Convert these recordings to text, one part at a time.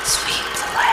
Sweet delay.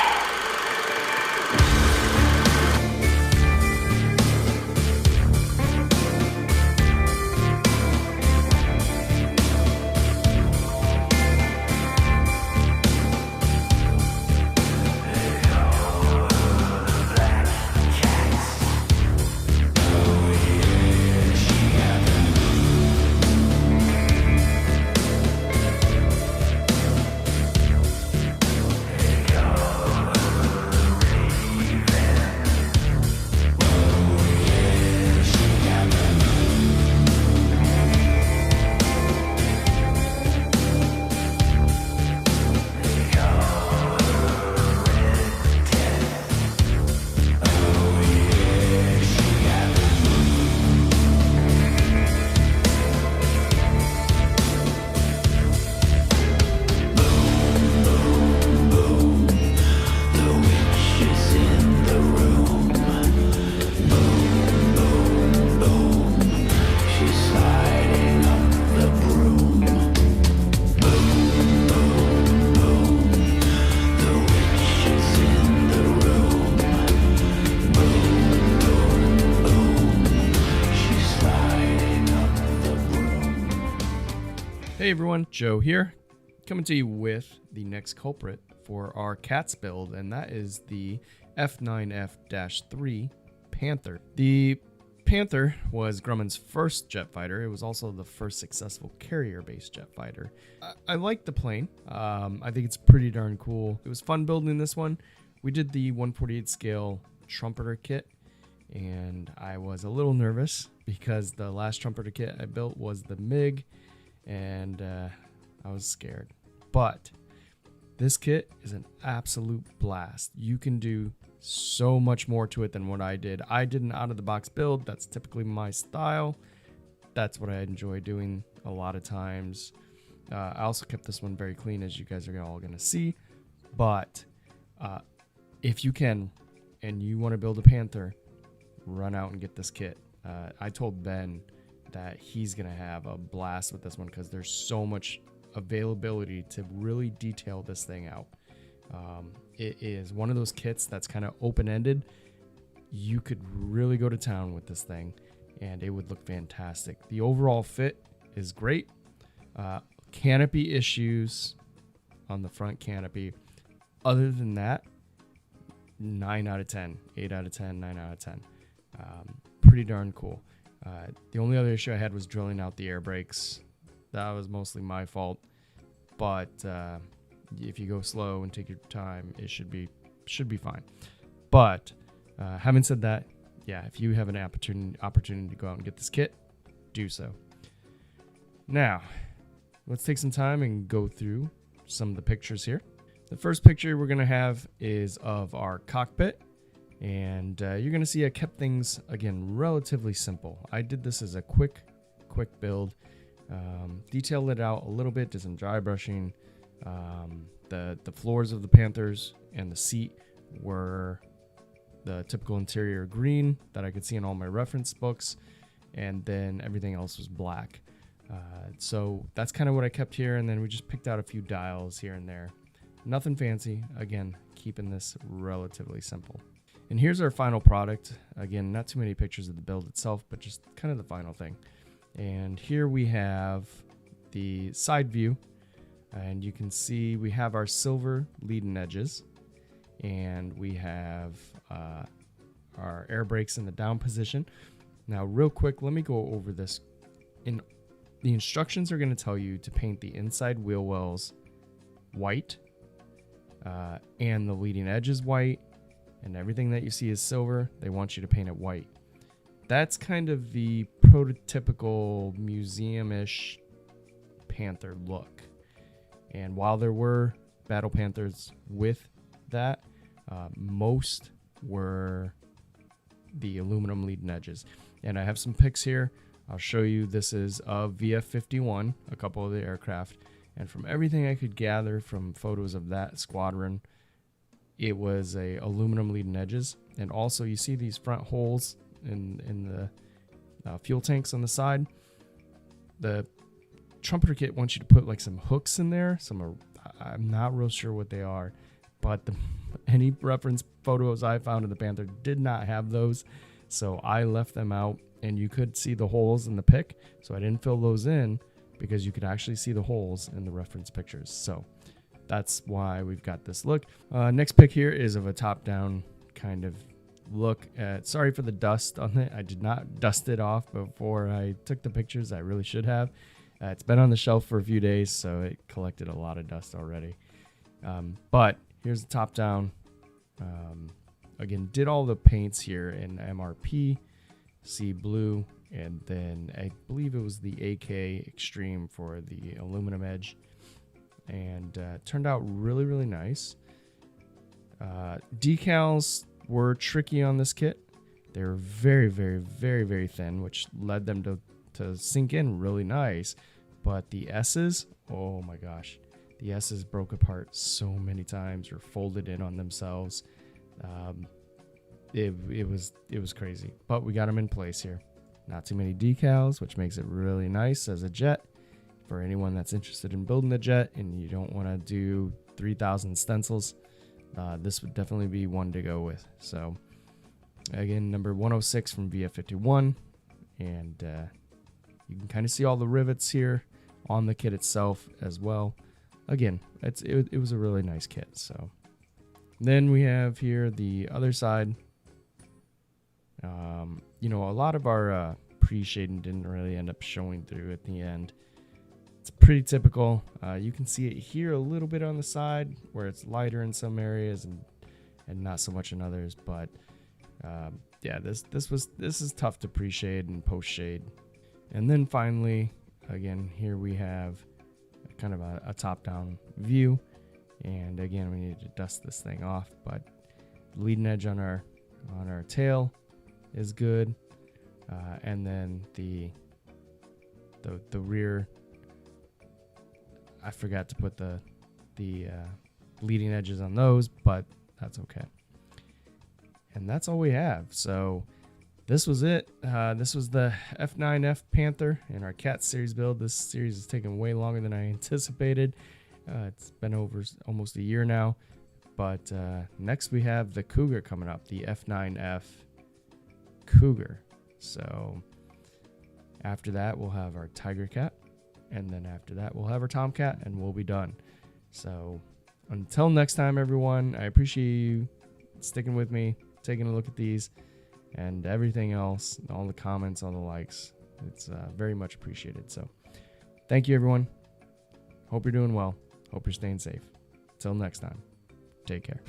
Hey everyone, Joe here, coming to you with the next culprit for our cats build, and that is the F9F-3 Panther. The Panther was Grumman's first jet fighter. It was also the first successful carrier-based jet fighter. I like the plane. I think it's pretty darn cool. It was fun building this one. We did the 1/48 scale trumpeter kit, and I was a little nervous because the last trumpeter kit I built was the MiG, and I was scared. But this kit is an absolute blast. You can do so much more to it than what I did. I did an out-of-the-box build. That's typically my style. That's what I enjoy doing a lot of times. I also kept this one very clean, as you guys are all going to see. But if you can, and you want to build a Panther, run out and get this kit. I told Ben that he's gonna have a blast with this one because there's so much availability to really detail this thing out. It is one of those kits that's kind of open-ended. You could really go to town with this thing and it would look fantastic. The overall fit is great. Canopy issues on the front canopy. Other than that, 9 out of 10, 8 out of 10, 9 out of 10. Pretty darn cool. The only other issue I had was drilling out the air brakes. That was mostly my fault. But if you go slow and take your time, it should be fine. But having said that, yeah, if you have an opportunity to go out and get this kit, do so. Now, let's take some time and go through some of the pictures here. The first picture we're going to have is of our cockpit. And you're going to see I kept things, again, relatively simple. I did this as a quick build. Detailed it out a little bit, did some dry brushing. The floors of the Panthers and the seat were the typical interior green that I could see in all my reference books. And then everything else was black. So that's kind of what I kept here. And then we just picked out a few dials here and there. Nothing fancy. Again, keeping this relatively simple. And here's our final product. Again, not too many pictures of the build itself, but just kind of the final thing. And here we have the side view. And you can see we have our silver leading edges. And we have our air brakes in the down position. Now, real quick, let me go over this. The instructions are going to tell you to paint the inside wheel wells white. And the leading edges white. And everything that you see is silver. They want you to paint it white. That's kind of the prototypical museum-ish Panther look. And while there were Battle Panthers with that, most were the aluminum leading edges. And I have some pics here. I'll show you. This is of VF-51, a couple of the aircraft. And from everything I could gather from photos of that squadron, it was a aluminum leading edges. And also you see these front holes in the fuel tanks on the side. The trumpeter kit wants you to put like some hooks in there. I'm not real sure what they are, but any reference photos I found of the Panther did not have those, so I left them out, and you could see the holes in the pic, so I didn't fill those in because you could actually see the holes in the reference pictures. So that's why we've got this look. Next pic here is of a top-down kind of look at, sorry for the dust on it. I did not dust it off before I took the pictures. I really should have. It's been on the shelf for a few days, so it collected a lot of dust already. But here's the top down. Again, did all the paints here in MRP, sea blue, and then I believe it was the AK Extreme for the aluminum edge, and turned out really, really nice. Decals were tricky on this kit. They were very, very, very, very thin, which led them to sink in really nice. But the S's, oh my gosh, the S's broke apart so many times or folded in on themselves. It was crazy, but we got them in place here. Not too many decals, which makes it really nice as a jet. For anyone that's interested in building a jet and you don't want to do 3,000 stencils, this would definitely be one to go with. So again, number 106 from VF51, and you can kind of see all the rivets here on the kit itself as well. Again, it was a really nice kit. So then we have here the other side. You know, a lot of our pre-shading didn't really end up showing through at the end. It's pretty typical. You can see it here a little bit on the side where it's lighter in some areas and not so much in others. But yeah, this is tough to pre-shade and post-shade. And then finally, again, here we have kind of a top-down view. And again, we need to dust this thing off. But the leading edge on our tail is good. And then the rear, I forgot to put the leading edges on those, but that's okay. And that's all we have. So this was it. This was the F9F Panther in our Cat series build. This series has taken way longer than I anticipated. It's been over almost a year now. But next we have the Cougar coming up, the F9F Cougar. So after that, we'll have our Tiger Cat. And then after that, we'll have our Tomcat, and we'll be done. So until next time, everyone, I appreciate you sticking with me, taking a look at these, and everything else, all the comments, all the likes. It's very much appreciated. So thank you, everyone. Hope you're doing well. Hope you're staying safe. Until next time, take care.